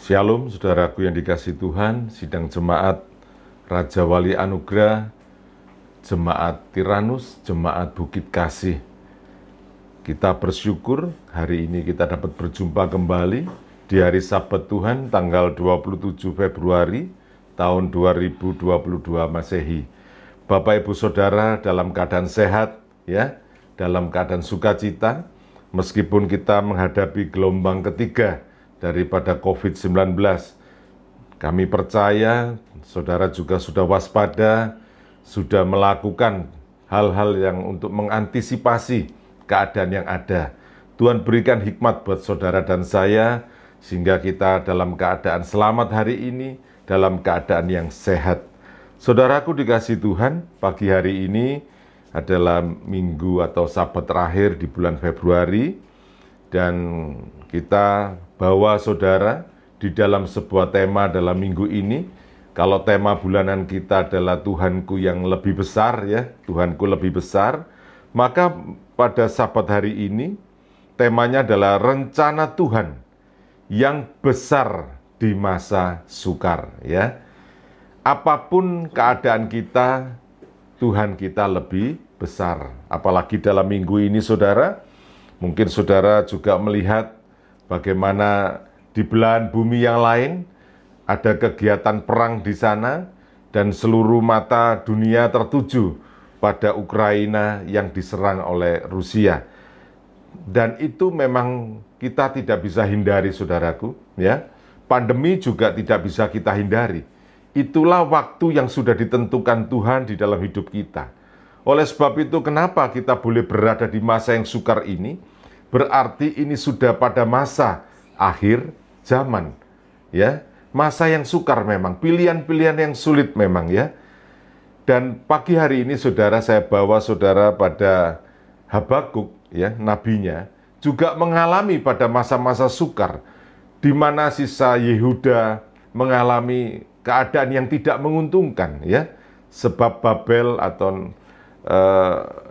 Shalom, saudaraku yang dikasihi Tuhan, sidang jemaat Raja Wali Anugerah, jemaat Tiranus, jemaat Bukit Kasih. Kita bersyukur hari ini kita dapat berjumpa kembali di hari Sabat Tuhan tanggal 27 Februari tahun 2022 Masehi. Bapak Ibu Saudara dalam keadaan sehat, ya, dalam keadaan sukacita, meskipun kita menghadapi gelombang ketiga daripada COVID-19. Kami percaya saudara juga sudah waspada, sudah melakukan hal-hal yang untuk mengantisipasi keadaan yang ada. Tuhan berikan hikmat buat saudara dan saya, sehingga kita dalam keadaan selamat hari ini, dalam keadaan yang sehat. Saudaraku dikasihi Tuhan, pagi hari ini adalah minggu atau sabat terakhir di bulan Februari, dan kita bawa saudara di dalam sebuah tema dalam minggu ini. Kalau tema bulanan kita adalah Tuhanku yang lebih besar, ya, Tuhanku lebih besar, maka pada sabat hari ini temanya adalah rencana Tuhan yang besar di masa sukar, ya. Apapun keadaan kita, Tuhan kita lebih besar. Apalagi dalam minggu ini saudara, mungkin saudara juga melihat bagaimana di belahan bumi yang lain ada kegiatan perang di sana, dan seluruh mata dunia tertuju pada Ukraina yang diserang oleh Rusia. Dan itu memang kita tidak bisa hindari, saudaraku, ya. Pandemi juga tidak bisa kita hindari. Itulah waktu yang sudah ditentukan Tuhan di dalam hidup kita. Oleh sebab itu, kenapa kita boleh berada di masa yang sukar ini? Berarti ini sudah pada masa akhir zaman, ya. Masa yang sukar memang, pilihan-pilihan yang sulit memang, ya. Dan pagi hari ini saudara, saya bawa saudara pada Habakuk, ya, nabinya, juga mengalami pada masa-masa sukar, di mana sisa Yehuda mengalami keadaan yang tidak menguntungkan, ya. Sebab Babel atau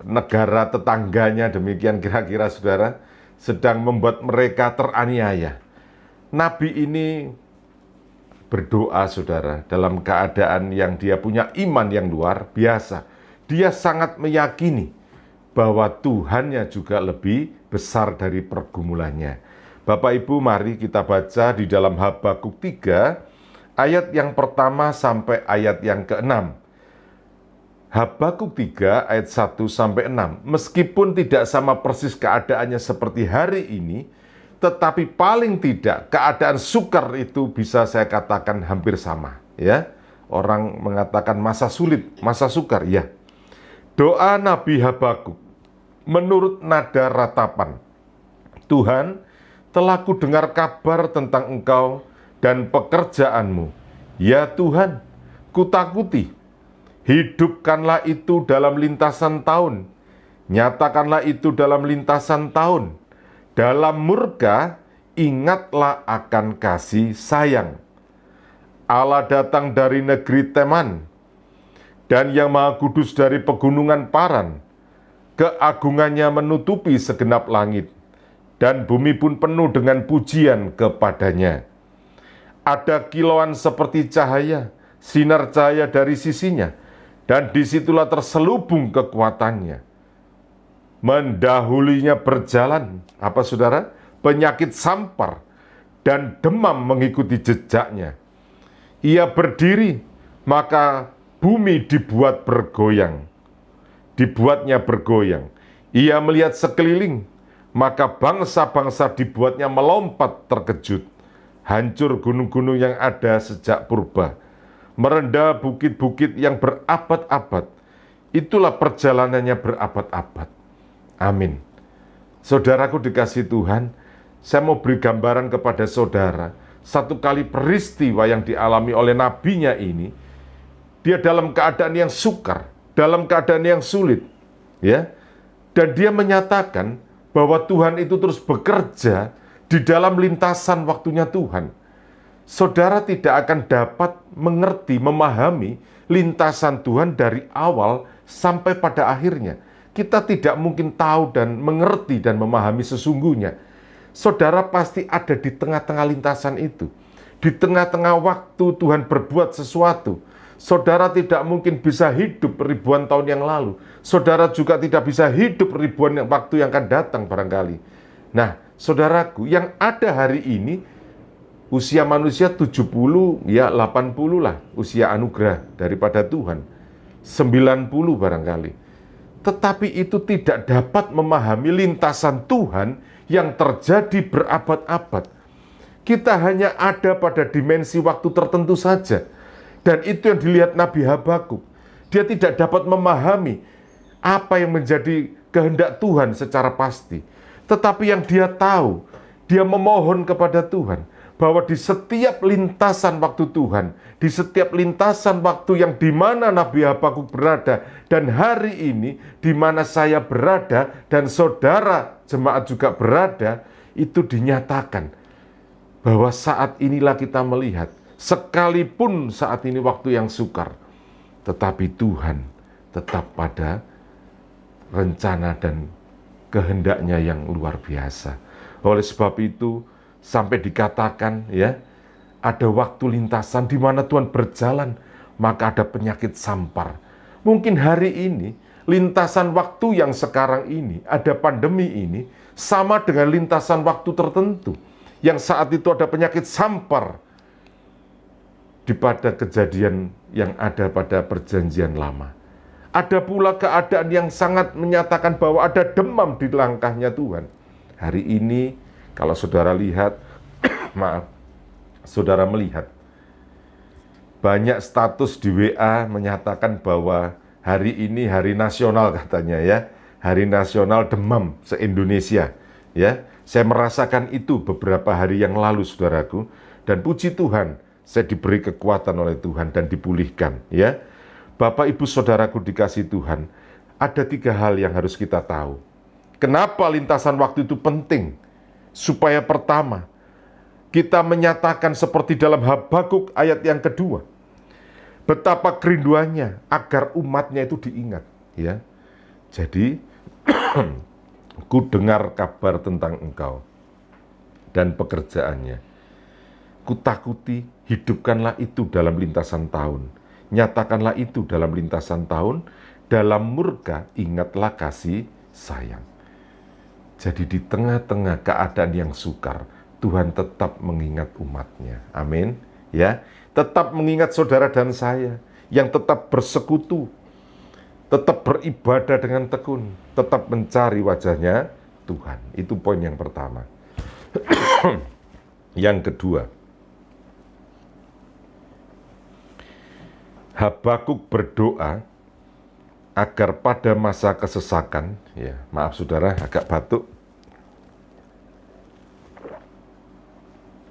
negara tetangganya, demikian kira-kira saudara, sedang membuat mereka teraniaya. Nabi ini berdoa saudara, dalam keadaan yang dia punya iman yang luar biasa. Dia sangat meyakini bahwa Tuhannya juga lebih besar dari pergumulannya. Bapak Ibu, mari kita baca di dalam Habakuk 3, ayat yang pertama sampai ayat yang ke-6. Habakuk 3 ayat 1 sampai 6. Meskipun tidak sama persis keadaannya seperti hari ini, tetapi paling tidak keadaan sukar itu bisa saya katakan hampir sama, ya. Orang mengatakan masa sulit, masa sukar, ya. Doa Nabi Habakuk menurut nada ratapan. Tuhan, telah kudengar kabar tentang Engkau dan pekerjaanmu. Ya Tuhan, kutakuti. Hidupkanlah itu dalam lintasan tahun. Nyatakanlah itu dalam lintasan tahun. Dalam murka, ingatlah akan kasih sayang. Allah datang dari negeri Teman, dan Yang Maha Kudus dari pegunungan Paran. Keagungannya menutupi segenap langit, dan bumi pun penuh dengan pujian kepadanya. Ada kilauan seperti cahaya, sinar cahaya dari sisinya, dan disitulah terselubung kekuatannya. Mendahulinya berjalan, apa saudara? Penyakit sampar dan demam mengikuti jejaknya. Ia berdiri, maka bumi dibuat bergoyang. Dibuatnya bergoyang. Ia melihat sekeliling, maka bangsa-bangsa dibuatnya melompat terkejut. Hancur gunung-gunung yang ada sejak purba. Merendah bukit-bukit yang berabad-abad. Itulah perjalanannya berabad-abad. Amin. Saudaraku dikasihi Tuhan, saya mau beri gambaran kepada saudara. Satu kali peristiwa yang dialami oleh nabinya ini, dia dalam keadaan yang sukar, dalam keadaan yang sulit, ya. Dan dia menyatakan bahwa Tuhan itu terus bekerja di dalam lintasan waktunya Tuhan. Saudara tidak akan dapat mengerti, memahami lintasan Tuhan dari awal sampai pada akhirnya. Kita tidak mungkin tahu dan mengerti dan memahami sesungguhnya. Saudara pasti ada di tengah-tengah lintasan itu. Di tengah-tengah waktu Tuhan berbuat sesuatu. Saudara tidak mungkin bisa hidup ribuan tahun yang lalu. Saudara juga tidak bisa hidup ribuan waktu yang akan datang barangkali. Nah, saudaraku, yang ada hari ini, usia manusia 70, ya 80 lah, usia anugerah daripada Tuhan. 90 barangkali. Tetapi itu tidak dapat memahami lintasan Tuhan yang terjadi berabad-abad. Kita hanya ada pada dimensi waktu tertentu saja. Dan itu yang dilihat Nabi Habakuk. Dia tidak dapat memahami apa yang menjadi kehendak Tuhan secara pasti. Tetapi yang dia tahu, dia memohon kepada Tuhan bahwa di setiap lintasan waktu Tuhan, di setiap lintasan waktu yang di mana Nabi Habakuk berada, dan hari ini di mana saya berada dan saudara jemaat juga berada, itu dinyatakan bahwa saat inilah kita melihat, sekalipun saat ini waktu yang sukar, tetapi Tuhan tetap pada rencana dan kehendaknya yang luar biasa. Oleh sebab itu, sampai dikatakan ya, ada waktu lintasan di mana Tuhan berjalan, maka ada penyakit sampar. Mungkin hari ini, lintasan waktu yang sekarang ini, ada pandemi ini, sama dengan lintasan waktu tertentu, yang saat itu ada penyakit sampar, pada kejadian yang ada pada perjanjian lama. Ada pula keadaan yang sangat menyatakan bahwa ada demam di langkahnya Tuhan. Hari ini, kalau saudara lihat, saudara melihat, banyak status di WA menyatakan bahwa hari ini hari nasional katanya ya, hari nasional demam se-Indonesia. Ya, saya merasakan itu beberapa hari yang lalu, saudaraku, dan puji Tuhan, saya diberi kekuatan oleh Tuhan dan dipulihkan, ya. Bapak, Ibu, Saudaraku dikasih Tuhan, ada 3 hal yang harus kita tahu. Kenapa lintasan waktu itu penting? Supaya pertama, kita menyatakan seperti dalam Habakuk ayat yang kedua, betapa kerinduannya agar umatnya itu diingat, ya. Jadi, ku dengar kabar tentang engkau dan pekerjaannya. Kutakuti, hidupkanlah itu dalam lintasan tahun. Nyatakanlah itu dalam lintasan tahun. Dalam murka, ingatlah kasih sayang. Jadi di tengah-tengah keadaan yang sukar, Tuhan tetap mengingat umatnya. Amin. Ya, tetap mengingat saudara dan saya yang tetap bersekutu, tetap beribadah dengan tekun, tetap mencari wajahnya Tuhan. Itu poin yang pertama. Yang kedua, Habakuk berdoa agar pada masa kesesakan, ya, maaf saudara, agak batuk.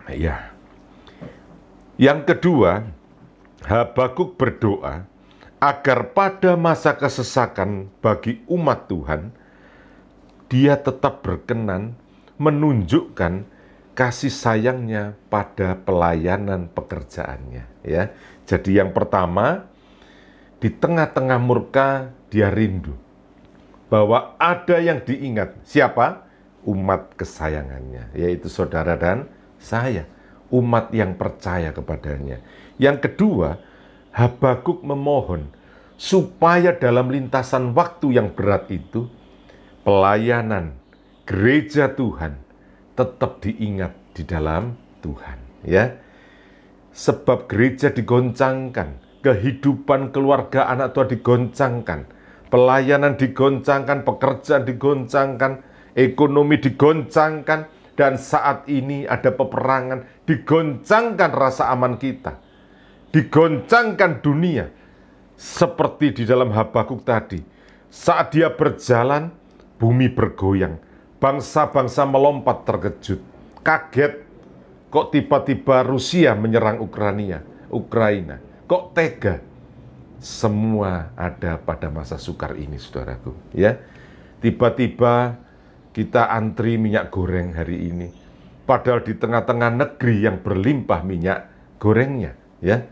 Ya. Yang kedua, Habakuk berdoa agar pada masa kesesakan bagi umat Tuhan, dia tetap berkenan menunjukkan kasih sayangnya pada pelayanan pekerjaannya, ya. Jadi yang pertama, di tengah-tengah murka dia rindu bahwa ada yang diingat. Siapa? Umat kesayangannya, yaitu saudara dan saya, umat yang percaya kepadanya. Yang kedua, Habakuk memohon supaya dalam lintasan waktu yang berat itu, pelayanan gereja Tuhan tetap diingat di dalam Tuhan, ya. Sebab gereja digoncangkan, kehidupan keluarga anak Tuhan digoncangkan, pelayanan digoncangkan, pekerjaan digoncangkan, ekonomi digoncangkan, dan saat ini ada peperangan, digoncangkan rasa aman kita, digoncangkan dunia. Seperti di dalam Habakuk tadi, saat dia berjalan, bumi bergoyang, bangsa-bangsa melompat terkejut, kaget. Kok tiba-tiba Rusia menyerang Ukraina? Kok tega? Semua ada pada masa sukar ini, saudaraku. Ya, tiba-tiba kita antri minyak goreng hari ini, padahal di tengah-tengah negeri yang berlimpah minyak gorengnya. Ya,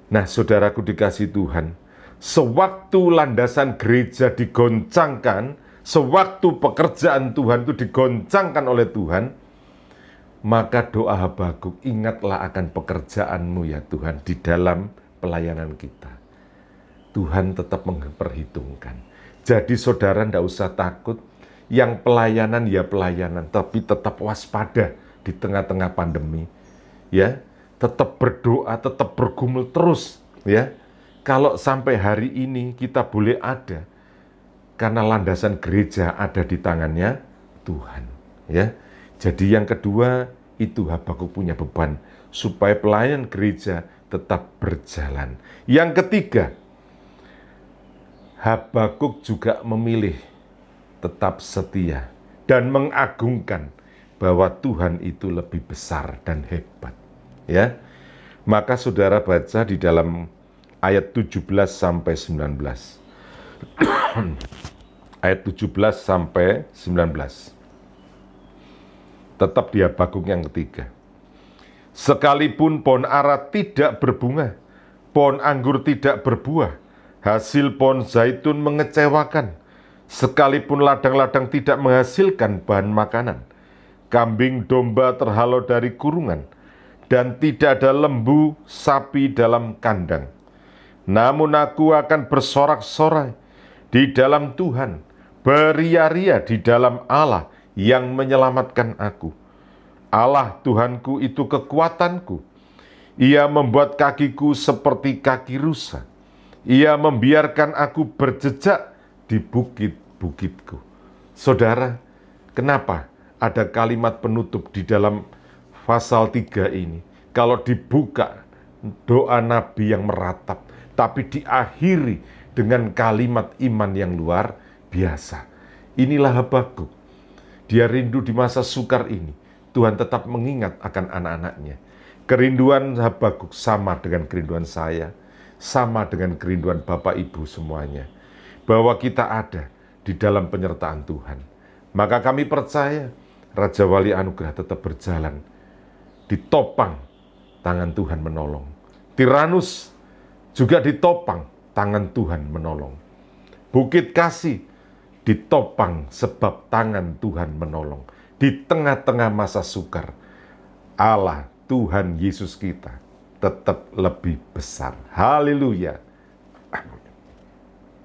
nah, saudaraku dikasih Tuhan, sewaktu landasan gereja digoncangkan, sewaktu pekerjaan Tuhan itu digoncangkan oleh Tuhan, Maka doa Habakuk, ingatlah akan pekerjaanmu ya Tuhan di dalam pelayanan kita. Tuhan tetap memperhitungkan. Jadi saudara tidak usah takut, yang pelayanan ya pelayanan, tapi tetap waspada di tengah-tengah pandemi. Ya, tetap berdoa, tetap bergumul terus. Ya, kalau sampai hari ini kita boleh ada, karena landasan gereja ada di tangannya Tuhan. Ya, jadi yang kedua itu Habakuk punya beban supaya pelayanan gereja tetap berjalan. Yang ketiga, Habakuk juga memilih tetap setia dan mengagungkan bahwa Tuhan itu lebih besar dan hebat. Ya, maka saudara baca di dalam ayat 17 sampai 19. Ayat 17 sampai 19. Tetap di Habakuk yang ketiga. Sekalipun pohon ara tidak berbunga, pohon anggur tidak berbuah, hasil pohon zaitun mengecewakan, sekalipun ladang-ladang tidak menghasilkan bahan makanan, kambing domba terhalau dari kurungan, dan tidak ada lembu sapi dalam kandang. Namun aku akan bersorak-sorai di dalam Tuhan, beria-ria di dalam Allah yang menyelamatkan aku. Allah Tuhanku itu kekuatanku. Ia membuat kakiku seperti kaki rusa. Ia membiarkan aku berjejak di bukit-bukitku. Saudara, kenapa ada kalimat penutup di dalam pasal 3 ini? Kalau dibuka doa Nabi yang meratap, tapi diakhiri dengan kalimat iman yang luar biasa. Inilah Habakuk. Dia rindu di masa sukar ini. Tuhan tetap mengingat akan anak-anaknya. Kerinduan Habakuk sama dengan kerinduan saya, sama dengan kerinduan Bapak Ibu semuanya. Bahwa kita ada di dalam penyertaan Tuhan. Maka kami percaya Raja Wali Anugerah tetap berjalan. Ditopang tangan Tuhan menolong. Tiranus juga ditopang tangan Tuhan menolong. Bukit Kasih ditopang sebab tangan Tuhan menolong. Di tengah-tengah masa sukar, Allah Tuhan Yesus kita tetap lebih besar. Haleluya.